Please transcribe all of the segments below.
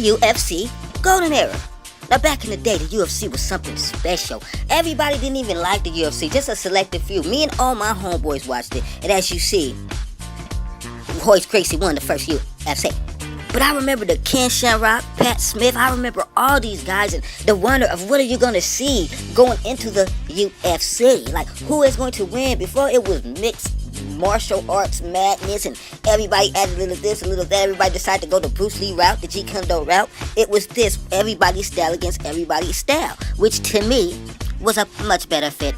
the UFC Golden Era. Now, back in the day, the UFC was something special. Everybody didn't even like the UFC, just a selected few. Me and all my homeboys watched it, and as you see, Royce Gracie won the first UFC. But I remember the Ken Shamrock, Pat Smith, I remember all these guys and the wonder of what are you going to see going into the UFC. Like, who is going to win? Before it was mixed martial arts madness and everybody added a little this, a little that. Everybody decided to go the Bruce Lee route, the Jeet Kune Do route. It was this, everybody's style against everybody's style, which to me was a much better fit.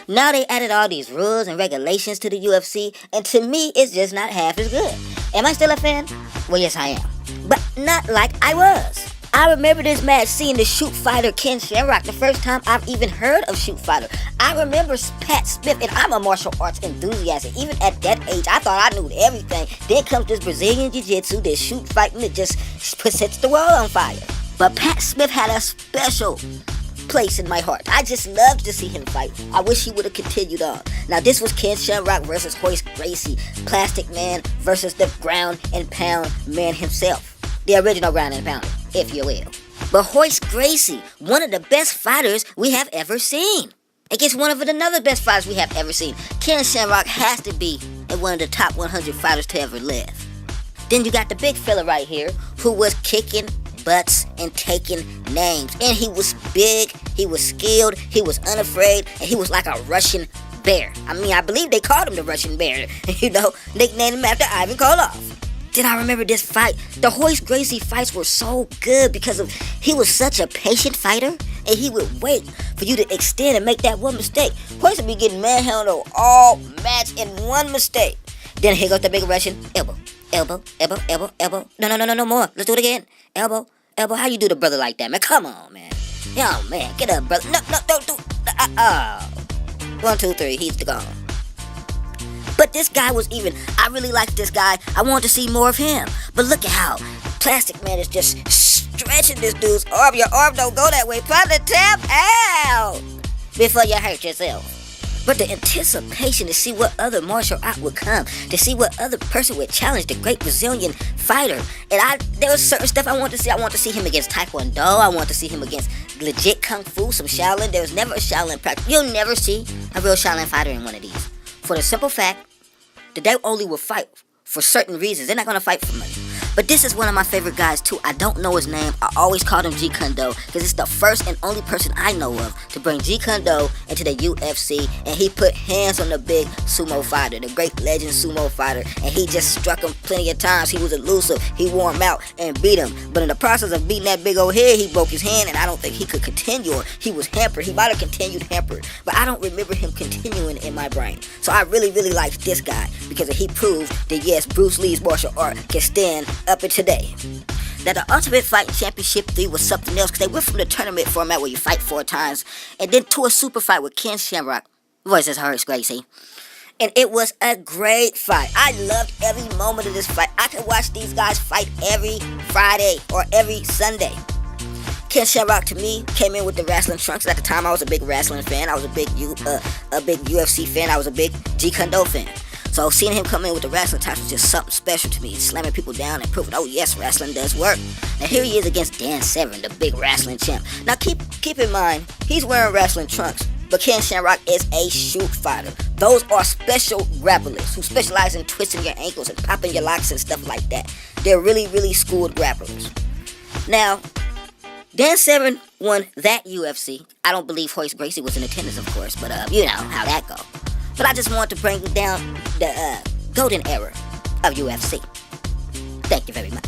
Now they added all these rules and regulations to the UFC, and to me, it's just not half as good. Am I still a fan? Well, yes, I am. But not like I was. I remember this match, seeing the shoot fighter Ken Shamrock, the first time I've even heard of shoot fighter. I remember Pat Smith, and I'm a martial arts enthusiast, and even at that age, I thought I knew everything. Then comes this Brazilian Jiu-Jitsu, this shoot fighting that just sets the world on fire. But Pat Smith had a special place in my heart. I just loved to see him fight. I wish he would have continued on. Now, this was Ken Shamrock versus Royce Gracie, Plastic Man versus the ground and pound man himself. The original ground and pound, if you will. But Royce Gracie, one of the best fighters we have ever seen, against one of another best fighters we have ever seen. Ken Shamrock has to be one of the top 100 fighters to ever live. Then you got the big fella right here, who was kicking butts and taking names. And he was big, he was skilled, he was unafraid, and he was like a Russian bear. I mean, I believe they called him the Russian bear, nicknamed him after Ivan Koloff. Then I remember this fight. The Royce Gracie fights were so good because he was such a patient fighter, and he would wait for you to extend and make that one mistake. Royce would be getting manhandled all match in one mistake. Then here goes the big Russian elbow. Elbow, elbow, elbow, elbow. No more. Let's do it again. Elbow, elbow. How you do the brother like that, man? Come on, man. Yo, man, get up, brother. No, don't do. 1, 2, 3. He's gone. But this guy was even. I really liked this guy. I wanted to see more of him. But look at how Plastic Man is just stretching this dude's arm. Your arm don't go that way. Pop the tap out before you hurt yourself. But the anticipation to see what other martial art would come, to see what other person would challenge the great Brazilian fighter. And there was certain stuff I wanted to see. I wanted to see him against Taekwondo. I wanted to see him against legit Kung Fu, some Shaolin. There was never a Shaolin practice. You'll never see a real Shaolin fighter in one of these. For the simple fact that they only will fight for certain reasons. They're not going to fight for money. But this is one of my favorite guys too. I don't know his name. I always called him Jeet Kune Do because it's the first and only person I know of to bring Jeet Kune Do into the UFC, and he put hands on the big sumo fighter, the great legend sumo fighter, and he just struck him plenty of times. He was elusive. He wore him out and beat him. But in the process of beating that big old head, he broke his hand, and I don't think he could continue, or he was hampered. He might have continued hampered, but I don't remember him continuing in my brain. So I really, really liked this guy because he proved that yes, Bruce Lee's martial art can stand up in today. Now, the Ultimate Fighting Championship 3 was something else because they went from the tournament format where you fight 4 times and then to a super fight with Ken Shamrock versus Royce Gracie. And it was a great fight. I loved every moment of this fight. I could watch these guys fight every Friday or every Sunday. Ken Shamrock, to me, came in with the wrestling trunks. At the time, I was a big wrestling fan. I was a big UFC fan. I was a big Jeet Kune Do fan. So seeing him come in with the wrestling types was just something special to me. Slamming people down and proving, oh yes, wrestling does work. Now here he is against Dan Severn, the big wrestling champ. Now keep in mind, he's wearing wrestling trunks, but Ken Shamrock is a shoot fighter. Those are special grapplers who specialize in twisting your ankles and popping your locks and stuff like that. They're really, really schooled grapplers. Now, Dan Severn won that UFC. I don't believe Royce Gracie was in attendance, of course, but you know how that go. But I just wanted to bring down the golden era of UFC. Thank you very much.